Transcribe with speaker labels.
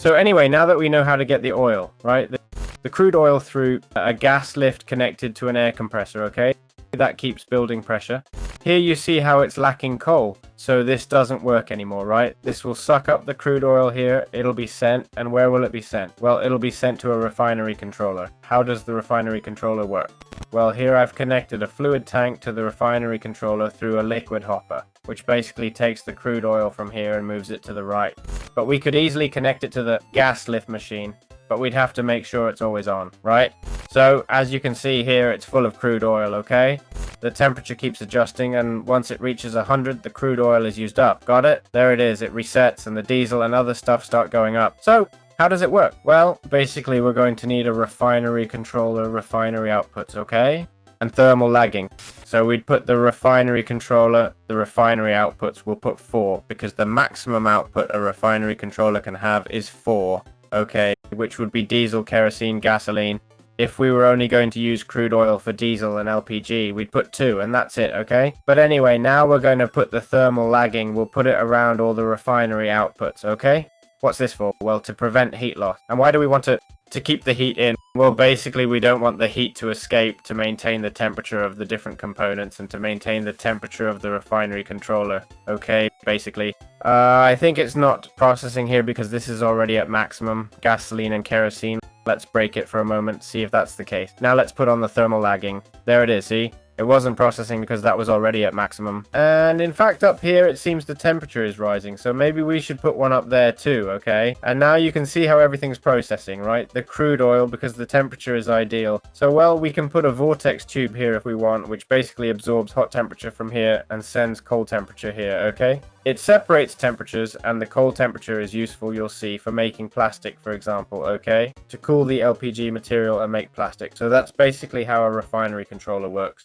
Speaker 1: So anyway, now that we know how to get the oil, right? The crude oil through a gas lift connected to an air compressor, okay? That keeps building pressure. Here you see how it's lacking coal, so this doesn't work anymore, right? This will suck up the crude oil here, it'll be sent, and where will it be sent? Well, it'll be sent to a refinery controller. How does the refinery controller work? Well, here I've connected a fluid tank to the refinery controller through a liquid hopper, which basically takes the crude oil from here and moves it to the right. But we could easily connect it to the gas lift machine, but we'd have to make sure it's always on, right? So, as you can see here, it's full of crude oil, okay? The temperature keeps adjusting, and once it reaches 100, the crude oil is used up. Got it? There it is. It resets, and the diesel and other stuff start going up. So, how does it work? Well, basically, we're going to need a refinery controller, refinery outputs, okay? And thermal lagging. So we'd put the refinery controller, the refinery outputs, we'll put 4, because the maximum output a refinery controller can have is 4, okay? Which would be diesel, kerosene, gasoline. If we were only going to use crude oil for diesel and LPG, we'd put 2, and that's it, okay? But anyway, now we're going to put the thermal lagging, we'll put it around all the refinery outputs, okay? What's this for? Well, to prevent heat loss. And why do we want to keep the heat in? Well, basically, we don't want the heat to escape to maintain the temperature of the different components and to maintain the temperature of the refinery controller, okay? Basically. I think it's not processing here because this is already at maximum, gasoline and kerosene. Let's break it for a moment, see if that's the case. Now let's put on the thermal lagging. There it is, see? It wasn't processing because that was already at maximum. And in fact up here it seems the temperature is rising, so maybe we should put one up there too, okay? And now you can see how everything's processing, right? The crude oil, because the temperature is ideal. So well, we can put a vortex tube here if we want, which basically absorbs hot temperature from here and sends cold temperature here, okay? It separates temperatures, and the cold temperature is useful, you'll see, for making plastic, for example, okay? To cool the LPG material and make plastic. So that's basically how a refinery controller works.